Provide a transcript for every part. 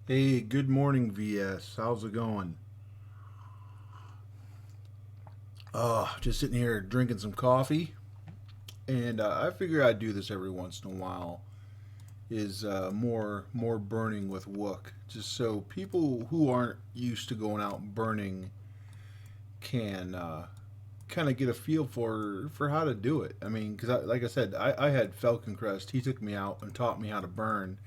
Hey, good morning, VS. How's it going? Just sitting here drinking some coffee, and I figure I'd do this every once in a while. Is more burning with Wook, just so people who aren't used to going out burning can kind of get a feel for how to do it. I mean, because like I said, I had Falcon Crest. He took me out and taught me how to burn.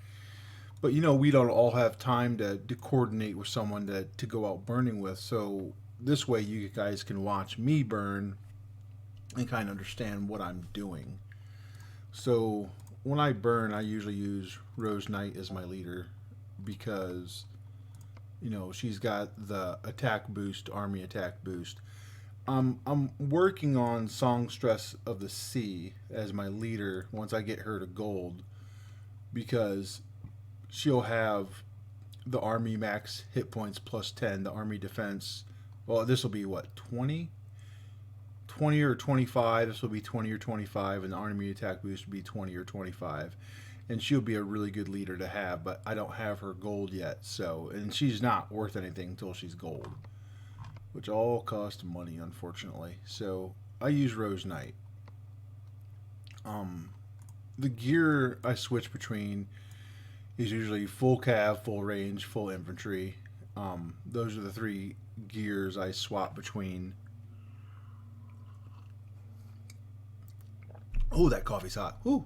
But we don't all have time to coordinate with someone to go out burning with. So this way, you guys can watch me burn and kind of understand what I'm doing. So when I burn, I usually use Rose Knight as my leader because she's got the attack boost, army attack boost. I'm working on Songstress of the Sea as my leader once I get her to gold because she'll have the army max hit points plus 10, the army defense. Well, this will be what, 20? 20 or 25. This will be 20 or 25, and the army attack boost will be 20 or 25. And she'll be a really good leader to have, but I don't have her gold yet. So, and she's not worth anything until she's gold, which all costs money, unfortunately. So, I use Rose Knight. Um, the gear I switch between is usually full cav, full range, full infantry. Those are the three gears I swap between. Oh, that coffee's hot. Ooh.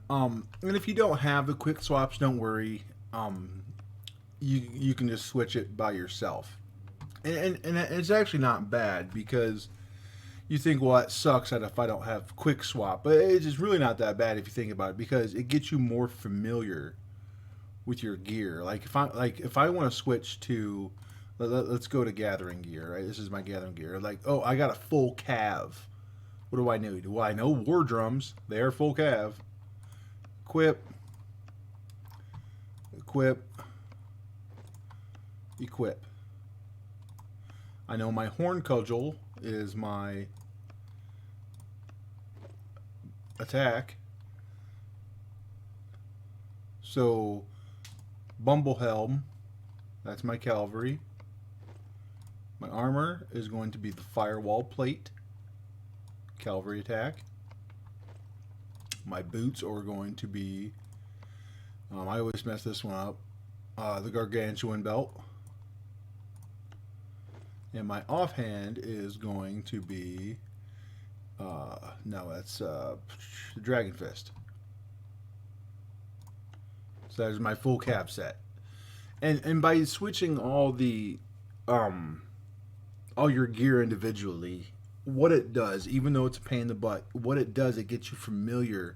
And if you don't have the quick swaps, don't worry. You can just switch it by yourself, and it's actually not bad because you think, well, that sucks that if I don't have quick swap, but it's just really not that bad if you think about it because it gets you more familiar with your gear. Like if I want to switch to let's go to gathering gear, right? This is my gathering gear. Like, oh, I got a full cav. What do I know? Well, I know war drums. They are full cav. Equip, equip, equip. I know my horn cudgel is my attack. So Bumblehelm, that's my cavalry. My armor is going to be the firewall plate, cavalry attack. My boots are going to be, I always mess this one up, the gargantuan belt. And my offhand is going to be, no, that's the Dragon Fist. So that is my full cap set. And by switching all your gear individually, what it does, even though it's a pain in the butt, what it does, it gets you familiar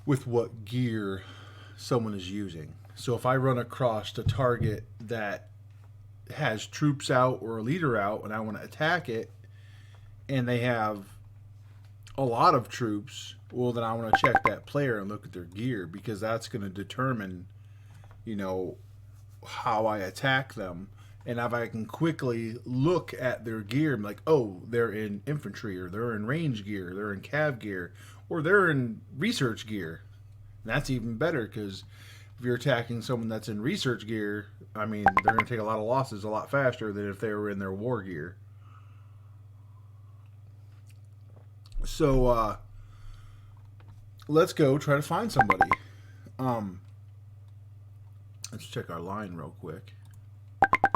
with what gear someone is using. So if I run across a target that has troops out or a leader out and I want to attack it and they have a lot of troops, well, then I want to check that player and look at their gear because that's going to determine, you know, how I attack them. And if I can quickly look at their gear and be like, oh, they're in infantry or they're in range gear, they're in cav gear, or they're in research gear. And that's even better because if you're attacking someone that's in research gear, I mean, they're going to take a lot of losses a lot faster than if they were in their war gear. So let's go try to find somebody. Um, let's check our line real quick.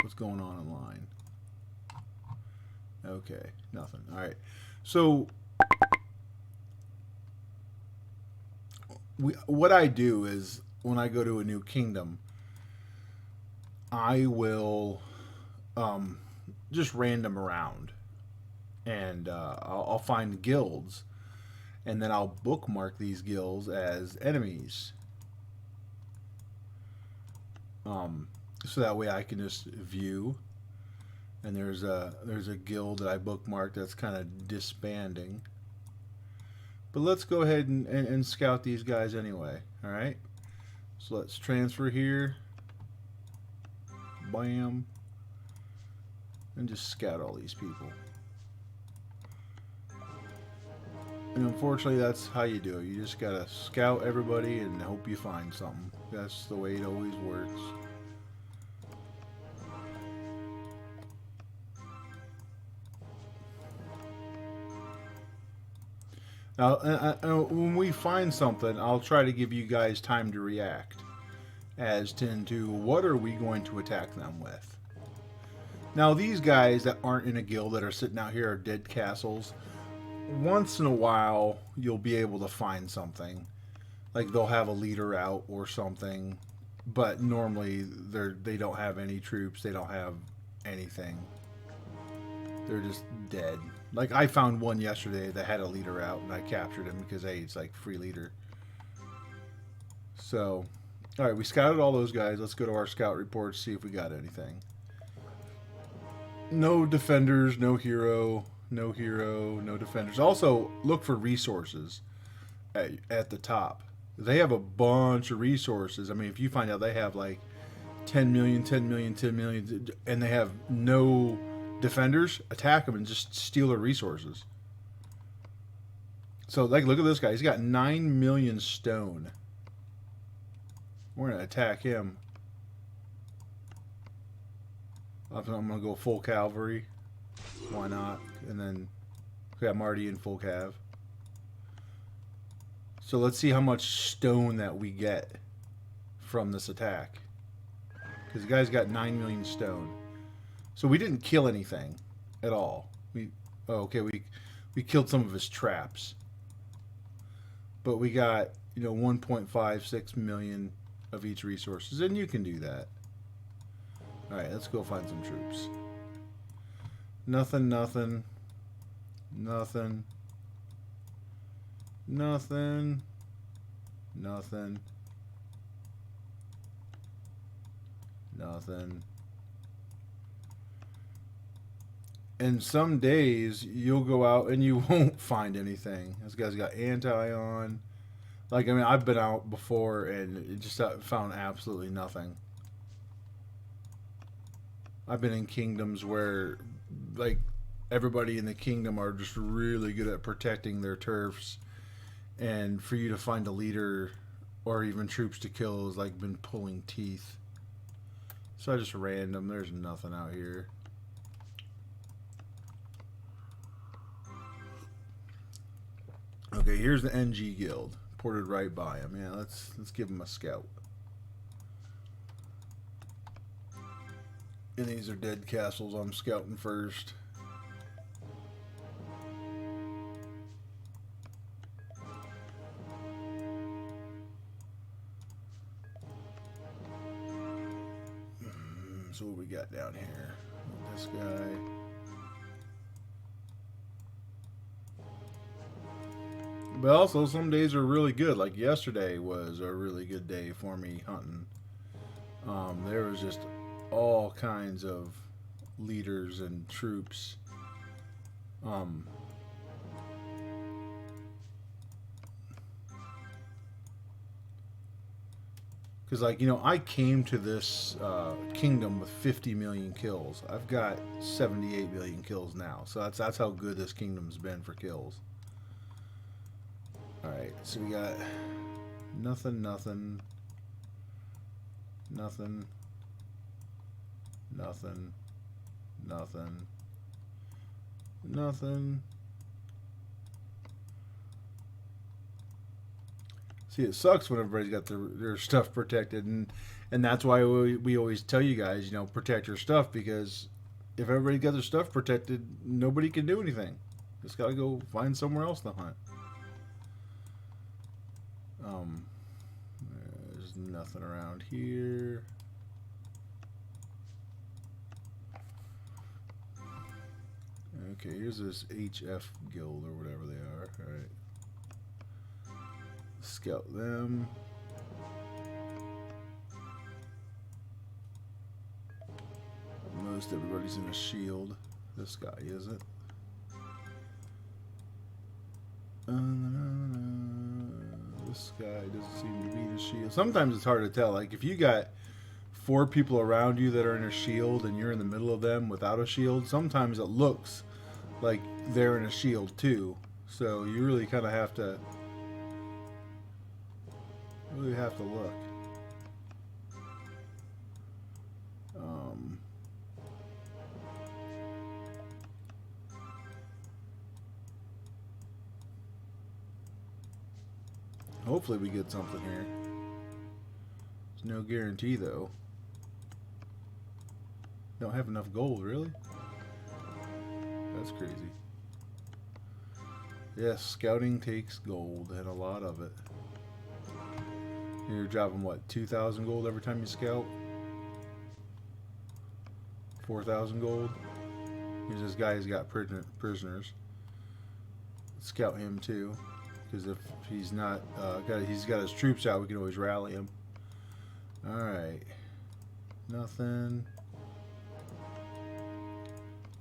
What's going on in line? Okay, nothing. All right. So what I do is when I go to a new kingdom, I will just random around, and I'll find guilds, and then I'll bookmark these guilds as enemies. So that way I can just view. And there's a guild that I bookmarked that's kind of disbanding. But let's go ahead and scout these guys anyway. All right. So let's transfer here. Bam. And just scout all these people. And unfortunately, that's how you do it. You just gotta scout everybody and hope you find something. That's the way it always works. Now, when we find something, I'll try to give you guys time to react as to what are we going to attack them with. Now, these guys that aren't in a guild that are sitting out here are dead castles. Once in a while, you'll be able to find something. Like they'll have a leader out or something, but normally they don't have any troops. They don't have anything. They're just dead. Like I found one yesterday that had a leader out, and I captured him because hey, it's like free leader. So, all right, we scouted all those guys. Let's go to our scout reports, see if we got anything. No defenders, no hero, no hero, no defenders. Also, look for resources at the top. They have a bunch of resources. I mean, if you find out they have like 10 million, 10 million, 10 million, and they have no defenders, attack them and just steal their resources. So, like, look at this guy. He's got 9 million stone. We're going to attack him. I'm going to go full cavalry. Why not? And then we got Marty in full cav. So let's see how much stone that we get from this attack. Because the guy's got 9 million stone. So we didn't kill anything at all. We killed some of his traps. But we got, 1.56 million of each resources. And you can do that. Alright, let's go find some troops. Nothing, nothing. Nothing. Nothing. Nothing. Nothing. And some days you'll go out and you won't find anything. This guy's got anti on. Like, I mean, I've been out before and it just found absolutely nothing. I've been in kingdoms where, like, everybody in the kingdom are just really good at protecting their turfs. And for you to find a leader or even troops to kill has, like, been pulling teeth. So I just ran them. There's nothing out here. Okay, here's the NG guild. Ported right by him. Yeah, let's give him a scout. And these are dead castles I'm scouting first. So what we got down here? This guy. But also some days are really good. Like yesterday was a really good day for me hunting. There was just all kinds of leaders and troops. Because, like, I came to this kingdom with 50 million kills. I've got 78 million kills now. So that's how good this kingdom's been for kills. Alright, so we got nothing, nothing, nothing, nothing, nothing, nothing. See, it sucks when everybody's got their stuff protected, and that's why we always tell you guys, protect your stuff, because if everybody got their stuff protected, nobody can do anything. Just gotta go find somewhere else to hunt. There's nothing around here. Okay, here's this HF guild or whatever they are. Alright. Scout them. Most everybody's in a shield. This guy isn't. This guy doesn't seem to be in a shield. Sometimes it's hard to tell. Like if you got 4 people around you that are in a shield and you're in the middle of them without a shield, sometimes it looks like they're in a shield too. So you really kind of have to look. Hopefully we get something here. There's no guarantee though. Don't have enough gold, really? That's crazy. Yes, scouting takes gold, and a lot of it. You're dropping what, 2,000 gold every time you scout? 4,000 gold? Here's this guy who's got prisoners. Scout him too, because if he's not, he's got his troops out, we can always rally him. Alright. Nothing.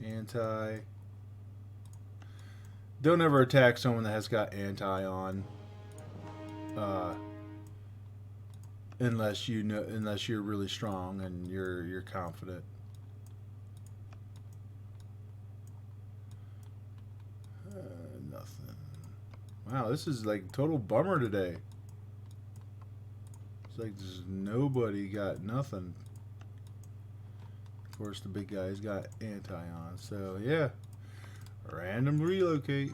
Anti. Don't ever attack someone that has got anti on, unless you're really strong and you're confident. Nothing. Wow, this is like total bummer today. It's like there's nobody got nothing. Of course, the big guy's got anti on, so yeah. Random relocate.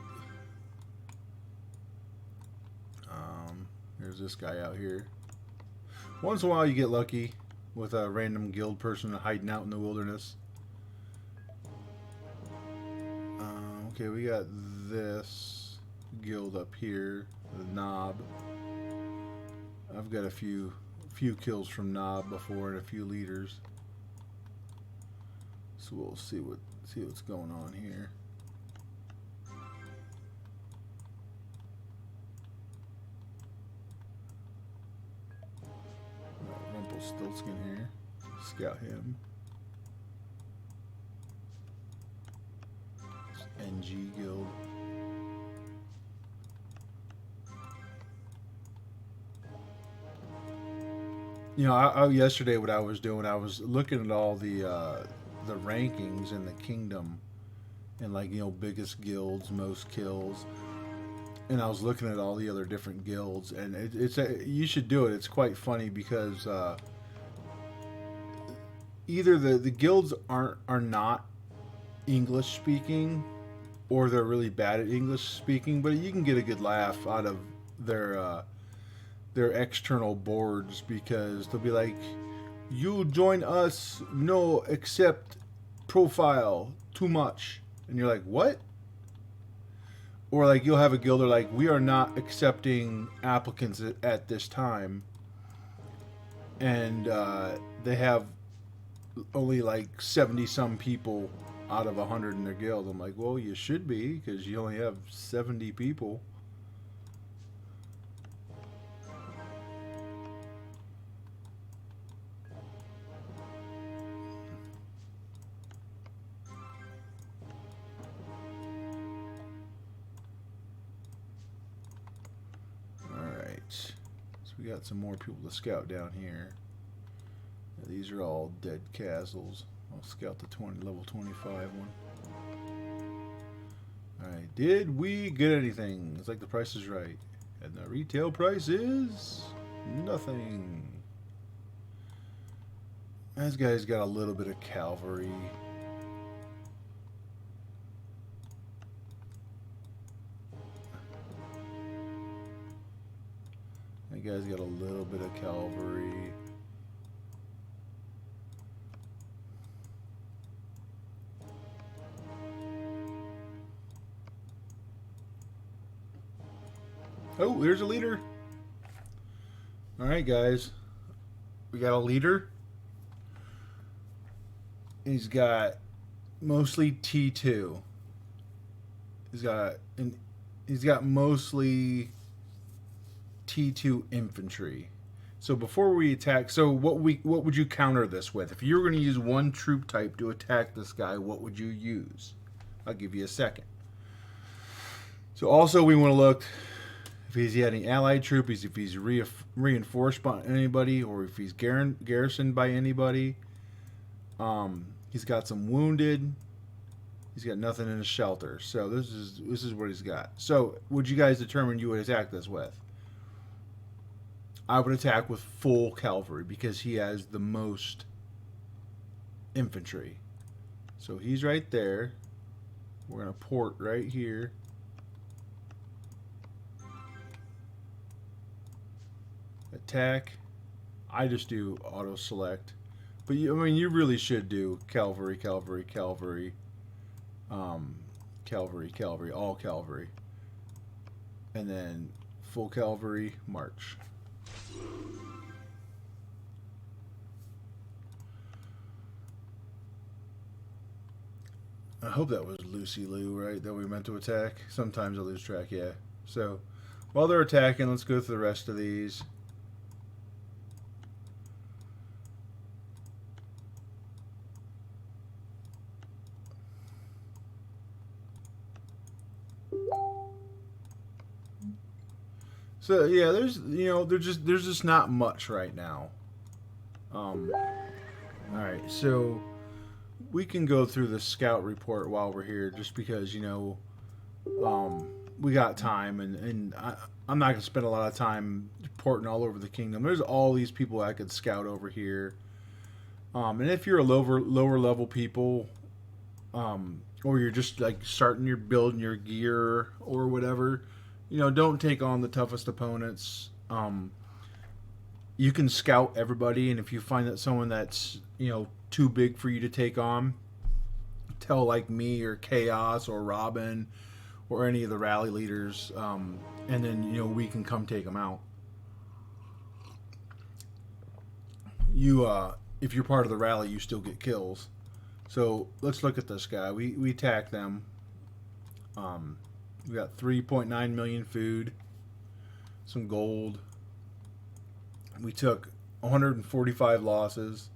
There's this guy out here. Once in a while you get lucky with a random guild person hiding out in the wilderness. Okay, we got this guild up here, the Knob. I've got a few kills from Knob before and a few leaders. So we'll see what's going on here. Rumpelstiltskin here. Scout him. NG guild. You know, yesterday what I was doing, I was looking at all the rankings in the kingdom, and like, you know, biggest guilds, most kills, and I was looking at all the other different guilds, and you should do it. It's quite funny because either the guilds are not English speaking, or they're really bad at English speaking, but you can get a good laugh out of their external boards, because they'll be like, you join us, no accept profile too much, and you're like, what? Or like, you'll have a guild, they're like, we are not accepting applicants at this time, and they have only like 70 some people out of 100 in their guild. I'm like, well, you should be, because you only have 70 people. So we got some more people to scout down here. These are all dead castles. I'll scout the level 25 one. Alright, did we get anything? It's like the price is right. And the retail price is nothing. This guy's got a little bit of cavalry. That guy's got a little bit of cavalry. Oh, there's a leader. Alright, guys. We got a leader. He's got mostly T2. He's got mostly T2 infantry. So before we attack, so what would you counter this with? If you were going to use one troop type to attack this guy, what would you use? I'll give you a second. So also we want to look if he's had any allied troops, if he's reinforced by anybody, or if he's garrisoned by anybody. He's got some wounded. He's got nothing in his shelter. So this is what he's got. So would you guys determine you would attack this with? I would attack with full cavalry because he has the most infantry. So he's right there. We're going to port right here. Attack. I just do auto select. But I mean, you really should do cavalry, cavalry, cavalry, um, cavalry, cavalry, all cavalry, and then full cavalry march. I hope that was Lucy Lou, right? That we meant to attack. Sometimes I lose track, yeah. So while they're attacking, let's go through the rest of these. So yeah, there's just not much right now. All right, so we can go through the scout report while we're here, just because we got time, and I'm not gonna spend a lot of time porting all over the kingdom. There's all these people I could scout over here, and if you're a lower level people, or you're just like starting your building your gear or whatever, don't take on the toughest opponents. You can scout everybody, and if you find that someone that's too big for you to take on, tell like me or Chaos or Robin or any of the rally leaders, and then we can come take them out. If you're part of the rally, you still get kills. So let's look at this guy. We attack them. We got 3.9 million food, some gold. We took 145 losses.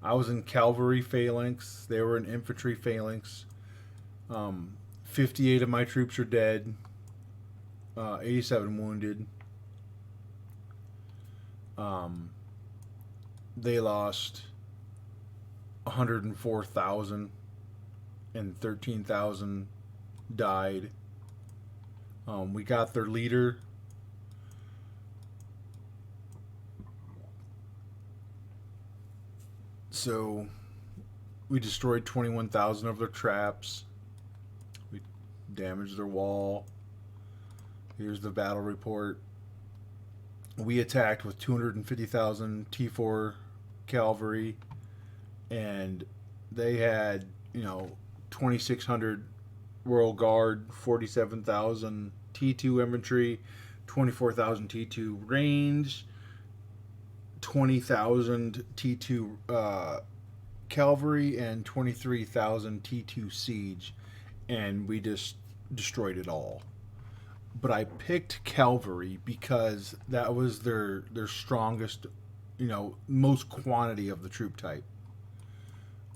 I was in cavalry phalanx. They were in infantry phalanx. 58 of my troops are dead. 87 wounded. They lost 104,000 and 13,000 died. We got their leader. So we destroyed 21,000 of their traps. We damaged their wall. Here's the battle report. We attacked with 250,000 T4 cavalry, and they had 2,600 Royal Guard, 47,000 T2 infantry, 24,000 T2 range, 20,000 T2 cavalry, and 23,000 T2 siege, and we just destroyed it all. But I picked cavalry because that was their strongest, most quantity of the troop type.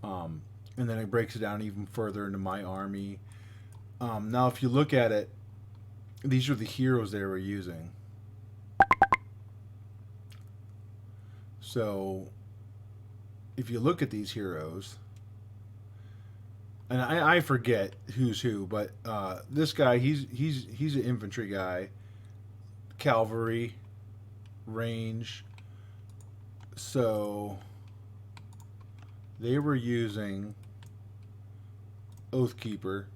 And then it breaks it down even further into my army. Now, if you look at it, these are the heroes they were using. So, if you look at these heroes, and I forget who's who, but this guy, he's an infantry guy, cavalry, range. So they were using Oathkeeper.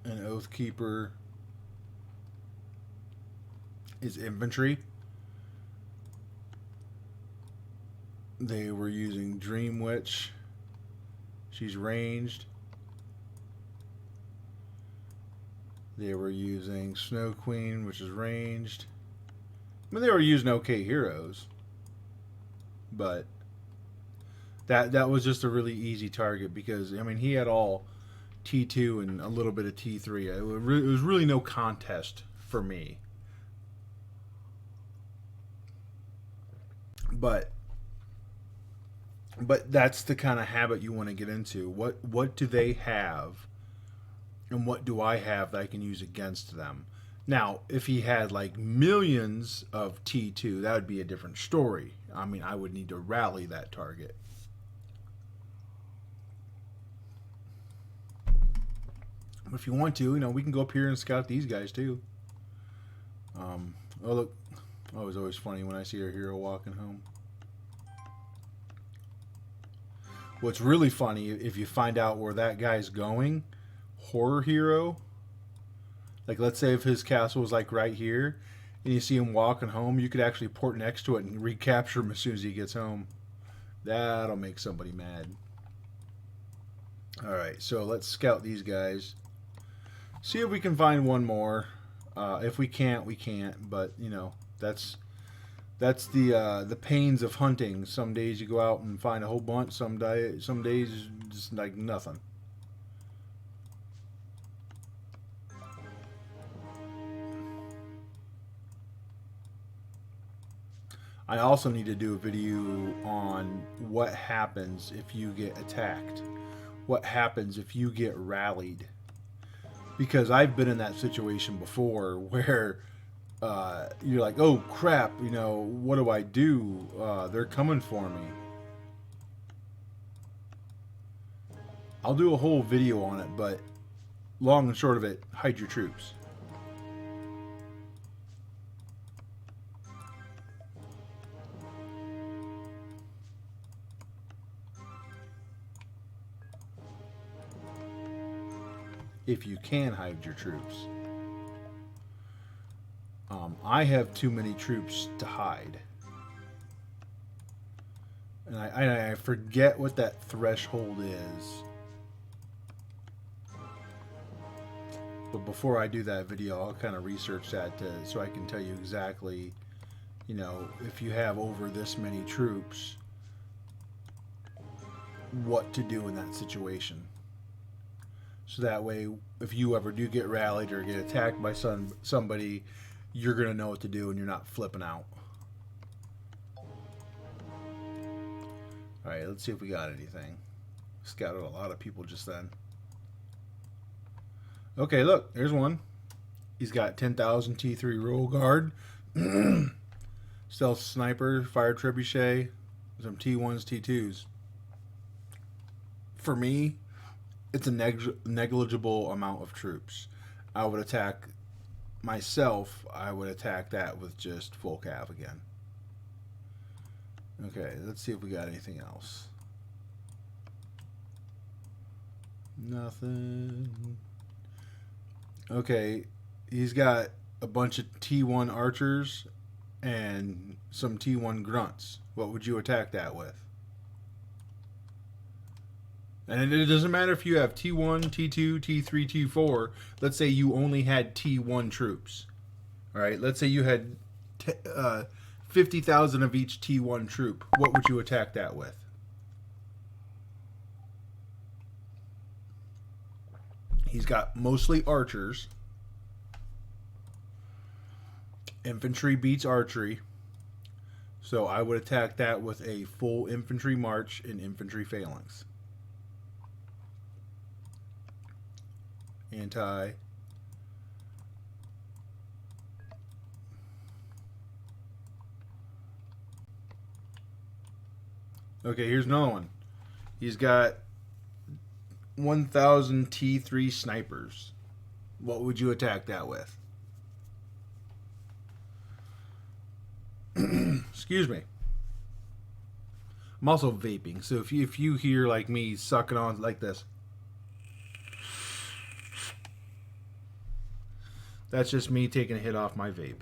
An Oathkeeper is infantry. They were using Dream Witch. She's ranged. They were using Snow Queen, which is ranged. I mean, they were using okay heroes, but that was just a really easy target because he had all T2 and a little bit of T3. It was really no contest for me. But that's the kind of habit you want to get into. What do they have, and what do I have that I can use against them? Now, if he had like millions of T2, that would be a different story. I would need to rally that target. But if you want to, we can go up here and scout these guys too. Oh look, it's always funny when I see our hero walking home. What's really funny, if you find out where that guy's going, horror hero, Like, let's say if his castle was like right here, and you see him walking home, you could actually port next to it and recapture him as soon as he gets home. That'll make somebody mad. All right, so let's scout these guys. See if we can find one more. If we can't, we can't. But you know, that's the pains of hunting. Some days you go out and find a whole bunch. Some days just like nothing. I also need to do a video on what happens if you get attacked. What happens if you get rallied? Because I've been in that situation before where you're like, oh crap, you know, what do I do? They're coming for me. I'll do a whole video on it, but long and short of it, hide your troops. If you can hide your troops. I have too many troops to hide. And I forget what that threshold is. But before I do that video, I'll kind of research that so I can tell you exactly, you know, if you have over this many troops, what to do in that situation. So that way, if you ever do get rallied or get attacked by somebody, you're going to know what to do and you're not flipping out. Alright, let's see if we got anything. Scouted a lot of people just then. Okay, look, there's one. He's got 10,000 T3 roll guard, stealth sniper, fire trebuchet, some T1s, T2s. For me, it's a negligible amount of troops. I would attack myself. I would attack that with just full cav again. Okay, let's see if we got anything else. Nothing. Okay, he's got a bunch of T1 archers and some T1 grunts. What would you attack that with? And it doesn't matter if you have T1, T2, T3, T4. Let's say you only had T1 troops. All right, let's say you had 50,000 of each T1 troop. What would you attack that with? He's got mostly archers. Infantry beats archery. So I would attack that with a full infantry march and infantry phalanx. Anti. Okay, here's another one. He's got 1,000 T3 snipers. What would you attack that with? Excuse me. I'm also vaping, so if you hear like me sucking on like this, that's just me taking a hit off my vape.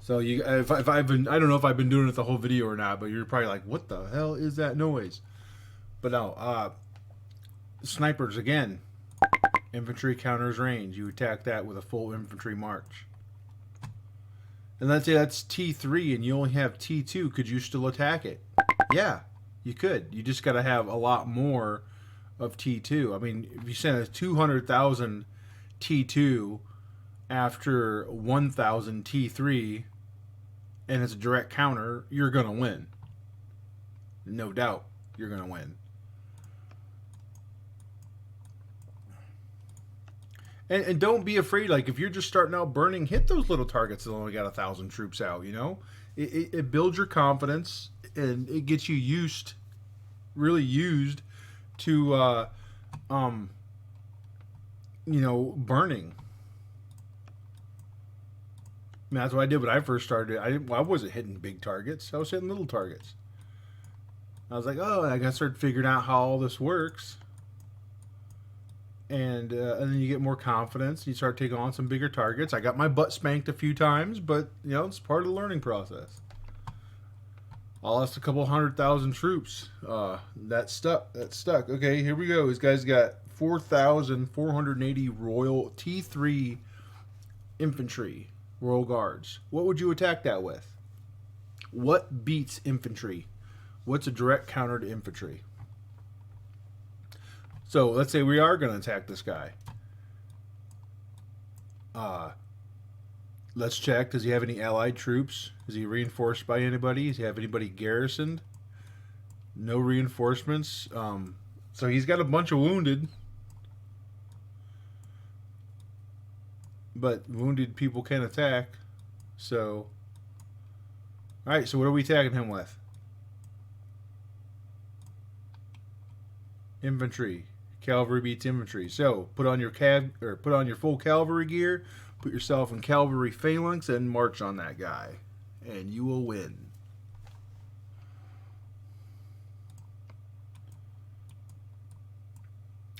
So if I've been, I don't know if I've been doing it the whole video or not, but you're probably like, what the hell is that noise? But no, snipers again, infantry counters range. You attack that with a full infantry march. And let's say that's T3 and you only have T2. Could you still attack it? Yeah, you could. You just got to have a lot more of T2. I mean, if you send a 200,000 T2 after 1,000 T3 and it's a direct counter, you're going to win. No doubt you're going to win. And don't be afraid. Like, if you're just starting out burning, hit those little targets that only got 1,000 troops out, you know? It builds your confidence, and it gets you really used to, you know, burning. I mean, that's what I did when I first started. I wasn't hitting big targets. I was hitting little targets. I was like, oh, I got to start figuring out how all this works. and then you get more confidence. You start taking on some bigger targets. I got my butt spanked a few times, but it's part of the learning process. I lost a couple 100,000 troops. That stuck. That stuck. Okay, here we go. These guys got 4,480 Royal T3 infantry, Royal Guards. What would you attack that with? What beats infantry? What's a direct counter to infantry? So let's say we are going to attack this guy. Let's check. Does he have any allied troops? Is he reinforced by anybody? Does he have anybody garrisoned? No reinforcements. So he's got a bunch of wounded. But wounded people can attack. So, alright, so what are we attacking him with? Infantry. Cavalry beats infantry. So, put on your full cavalry gear, put yourself in cavalry phalanx, and march on that guy. And you will win.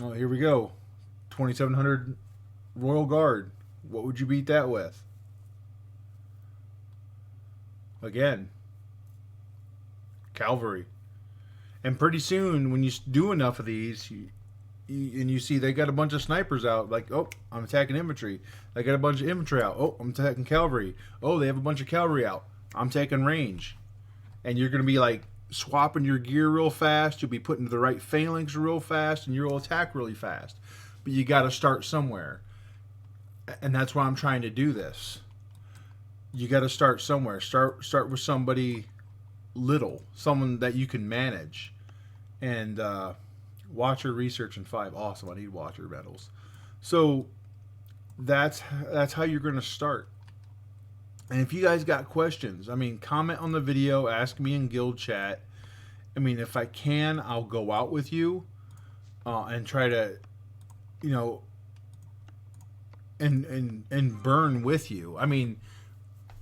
Oh, here we go. 2,700 Royal Guard. What would you beat that with? Again, cavalry. And pretty soon, when you do enough of these, and you see they got a bunch of snipers out, like, oh, I'm attacking infantry. They got a bunch of infantry out. Oh, I'm attacking cavalry. Oh, they have a bunch of cavalry out. I'm taking range. And you're going to be like swapping your gear real fast. You'll be putting the right phalanx real fast, and you'll attack really fast. But you got to start somewhere. And that's why I'm trying to do this. You got to start somewhere. Start with somebody little, someone that you can manage. And Watcher research in 5. Awesome. I need Watcher medals. So that's how you're going to start. And if you guys got questions, I mean, comment on the video, ask me in guild chat. I mean, if I can, I'll go out with you and try to, and burn with you. I mean,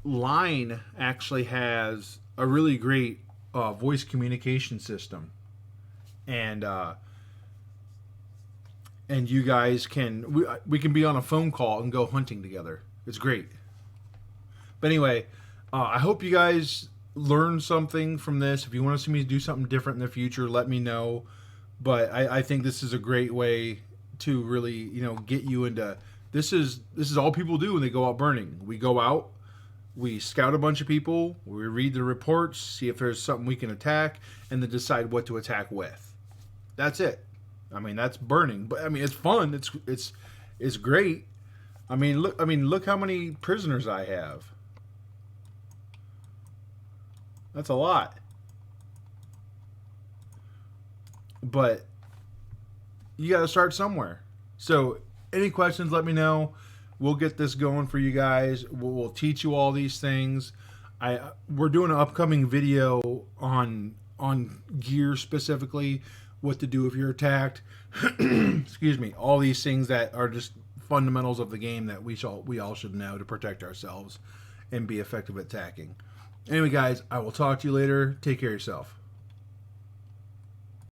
Line actually has a really great voice communication system, and you guys we can be on a phone call and go hunting together. It's great. But anyway, I hope you guys learned something from this. If you want to see me do something different in the future, let me know. But I think this is a great way to really, get you into. This is all people do when they go out burning. We go out, we scout a bunch of people, we read the reports, see if there's something we can attack, and then decide what to attack with. That's it. I mean, that's burning, but I mean, it's fun. It's great. I mean, look how many prisoners I have. That's a lot. But you got to start somewhere. So, any questions, let me know. We'll get this going for you guys. We'll teach you all these things. We're doing an upcoming video on gear specifically, what to do if you're attacked. Excuse me. All these things that are just fundamentals of the game that we all should know to protect ourselves and be effective at attacking. Anyway, guys, I will talk to you later. Take care of yourself.